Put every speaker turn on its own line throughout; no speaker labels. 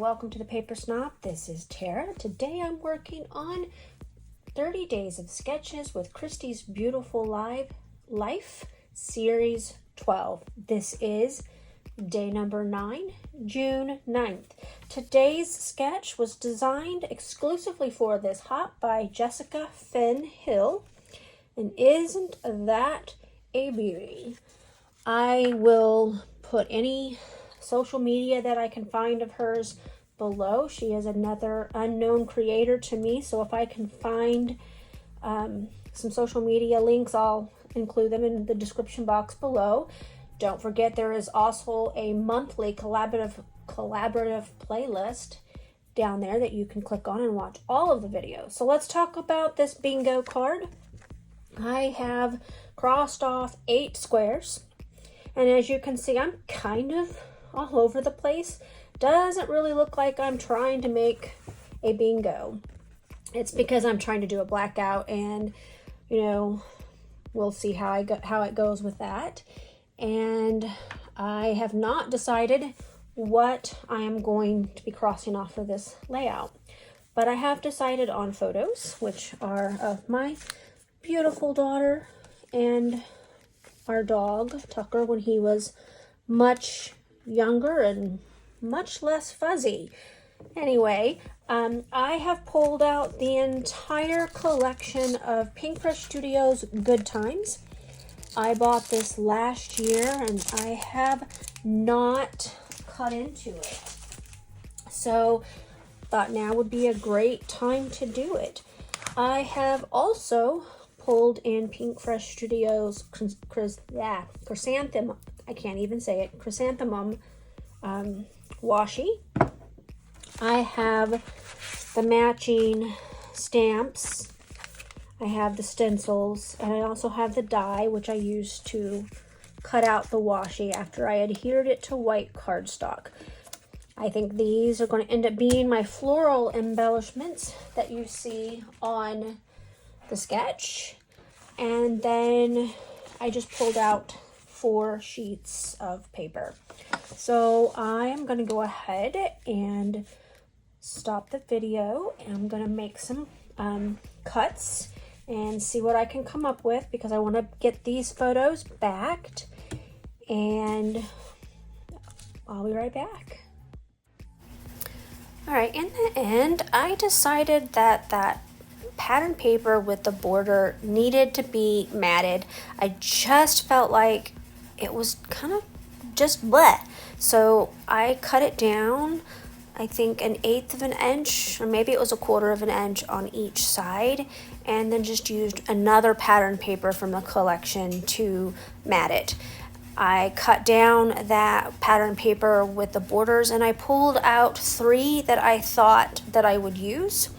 welcome to the Paper Snob. This is Tara. Today I'm working on 30 Days of Sketches with Christie's Beautiful Life Series 12. This is day number 9, June 9th. Today's sketch was designed exclusively for this hop by Jessica Finn Hill. And isn't that a beauty? I will put any social media that I can find of hers below. She is another unknown creator to me, so if I can find some social media links, I'll include them in the description box below. Don't forget there is also a monthly collaborative playlist down there that you can click on and watch all of the videos. So let's talk about this bingo card. I have crossed off 8 squares, and as you can see, I'm kind of all over the place. Doesn't really look like I'm trying to make a bingo. It's because I'm trying to do a blackout, and we'll see how it goes with that. And I have not decided what I am going to be crossing off for this layout, but I have decided on photos, which are of my beautiful daughter and our dog Tucker when he was much younger and much less fuzzy. Anyway, I have pulled out the entire collection of Pink Fresh Studios Good Times. I bought this last year and I have not cut into it, so thought now would be a great time to do it. I have also pulled in Pink Fresh Studios Chrysanthemum. I can't even say it. Chrysanthemum washi. I have the matching stamps. I have the stencils, and I also have the die, which I used to cut out the washi after I adhered it to white cardstock. I think these are going to end up being my floral embellishments that you see on the sketch. And then I just pulled out 4 sheets of paper. So I am going to go ahead and stop the video, and I'm going to make some cuts and see what I can come up with, because I want to get these photos backed, and I'll be right back. Alright, in the end, I decided that pattern paper with the border needed to be matted. I just felt like it was kind of just bleh. So I cut it down, I think 1/8 of an inch, or maybe it was 1/4 of an inch on each side, and then just used another pattern paper from the collection to mat it. I cut down that pattern paper with the borders, and I pulled out 3 that I thought that I would use.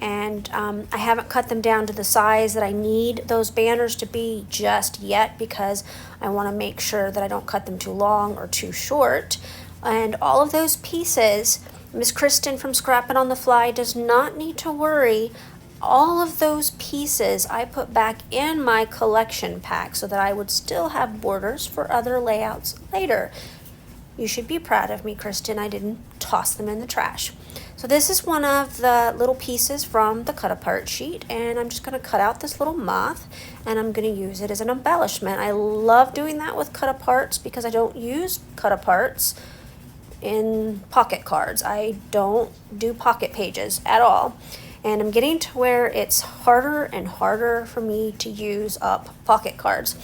And I haven't cut them down to the size that I need those banners to be just yet, because I want to make sure that I don't cut them too long or too short. And all of those pieces, Miss Kristen from Scrappin' on the Fly does not need to worry. All of those pieces I put back in my collection pack so that I would still have borders for other layouts later. You should be proud of me, Kristen. I didn't toss them in the trash. So this is one of the little pieces from the cut apart sheet, and I'm just going to cut out this little moth, and I'm going to use it as an embellishment. I love doing that with cut aparts because I don't use cut aparts in pocket cards. I don't do pocket pages at all, and I'm getting to where it's harder and harder for me to use up pocket cards.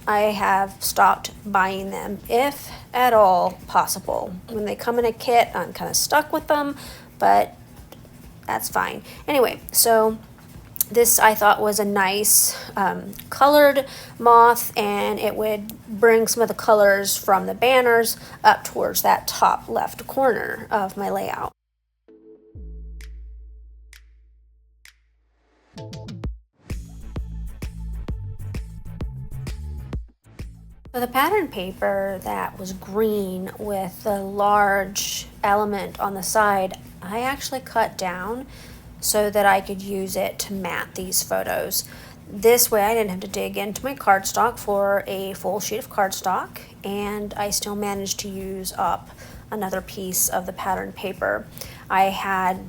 I have stopped buying them, if at all possible. When they come in a kit, I'm kind of stuck with them, but that's fine. Anyway, so this I thought was a nice colored moth, and it would bring some of the colors from the banners up towards that top left corner of my layout. So the pattern paper that was green with the large element on the side, I actually cut down so that I could use it to mat these photos. This way I didn't have to dig into my cardstock for a full sheet of cardstock, and I still managed to use up another piece of the pattern paper. I had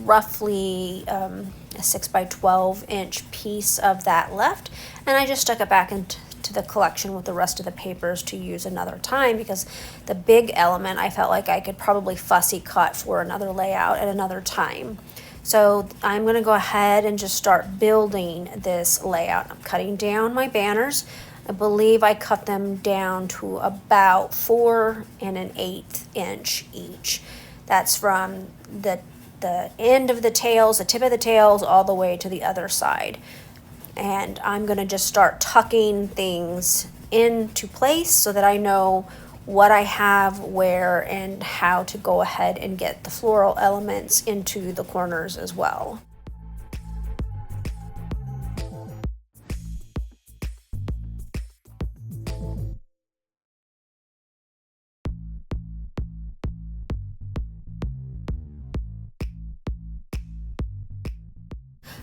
roughly a 6 by 12 inch piece of that left, and I just stuck it back into the collection with the rest of the papers to use another time, because the big element I felt like I could probably fussy cut for another layout at another time. So I'm going to go ahead and just start building this layout. I'm cutting down my banners. I believe I cut them down to about 4 1/8 inch each. That's from the end of the tails, the tip of the tails, all the way to the other side. And I'm going to just start tucking things into place so that I know what I have where and how to go ahead and get the floral elements into the corners as well.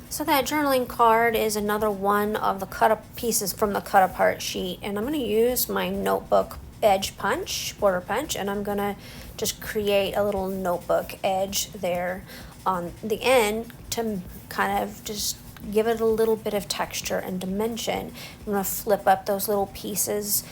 So that journaling card is another one of the cut up pieces from the cut apart sheet, and I'm going to use my notebook edge punch, border punch, and I'm going to just create a little notebook edge there on the end to kind of just give it a little bit of texture and dimension. I'm going to flip up those little pieces.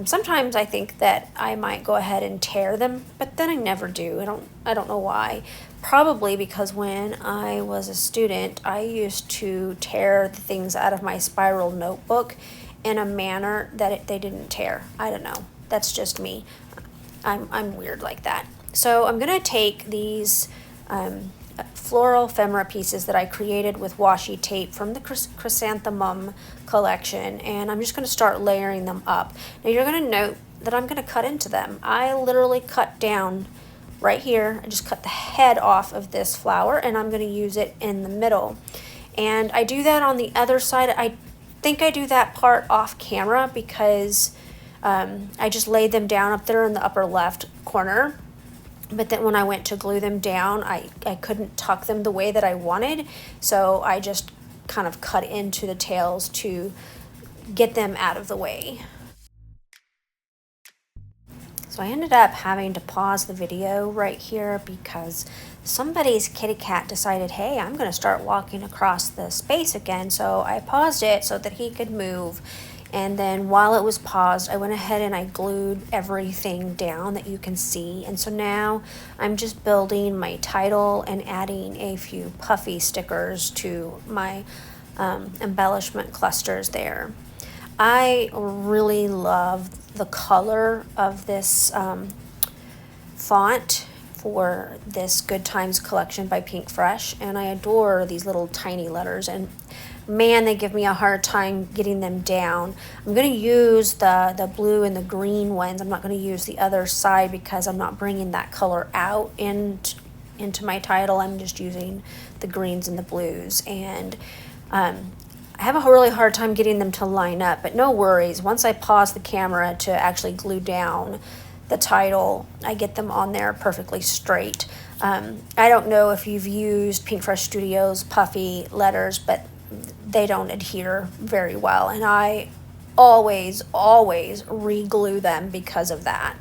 Sometimes I think that I might go ahead and tear them, but then I never do. I don't know why. Probably because when I was a student, I used to tear the things out of my spiral notebook in a manner that they didn't tear. I don't know. That's just me. I'm weird like that. So I'm gonna take these floral ephemera pieces that I created with washi tape from the chrysanthemum collection, and I'm just going to start layering them up. Now you're going to note that I'm going to cut into them. I literally cut down right here. I just cut the head off of this flower, and I'm going to use it in the middle. And I do that on the other side. I think I do that part off camera because I just laid them down up there in the upper left corner. But then when I went to glue them down, I couldn't tuck them the way that I wanted, so I just kind of cut into the tails to get them out of the way. So I ended up having to pause the video right here because somebody's kitty cat decided, hey, I'm going to start walking across the space again, so I paused it so that he could move. And then while it was paused, I went ahead and I glued everything down that you can see. And so now I'm just building my title and adding a few puffy stickers to my embellishment clusters there. I really love the color of this font for this Good Times collection by Pink Fresh, and I adore these little tiny letters, and man, they give me a hard time getting them down. I'm going to use the blue and the green ones. I'm not going to use the other side because I'm not bringing that color out into my title. I'm just using the greens and the blues, and I have a really hard time getting them to line up, but no worries. Once I pause the camera to actually glue down the title, I get them on there perfectly straight. I don't know if you've used Pink Fresh Studios puffy letters, but they don't adhere very well, and I always re-glue them because of that.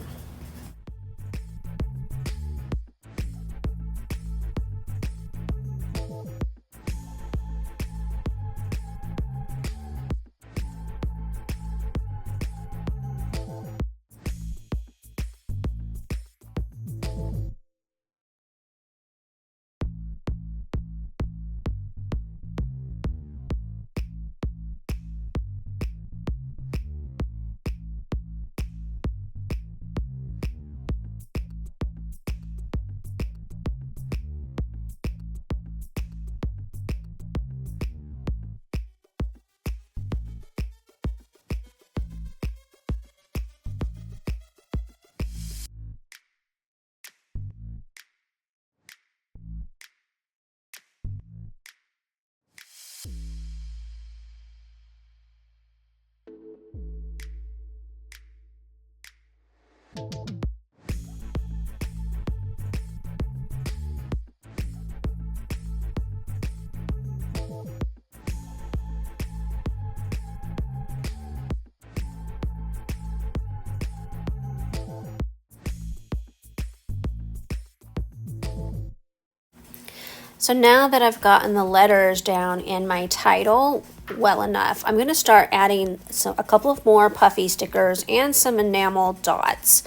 So now that I've gotten the letters down in my title well enough, I'm going to start adding a couple of more puffy stickers and some enamel dots.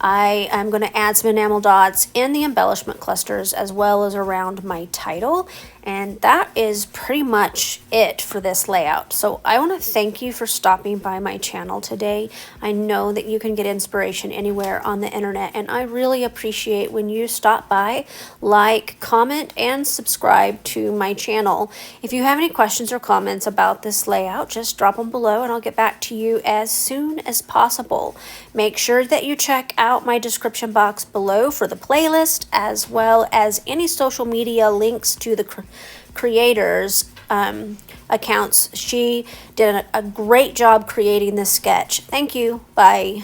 I am going to add some enamel dots in the embellishment clusters as well as around my title, and that is pretty much it for this layout. So I want to thank you for stopping by my channel today. I know that you can get inspiration anywhere on the internet, and I really appreciate when you stop by, like, comment, and subscribe to my channel. If you have any questions or comments about this layout, just drop them below and I'll get back to you as soon as possible. Make sure that you check out my description box below for the playlist, as well as any social media links to the creators' accounts. She did a great job creating this sketch. Thank you. Bye.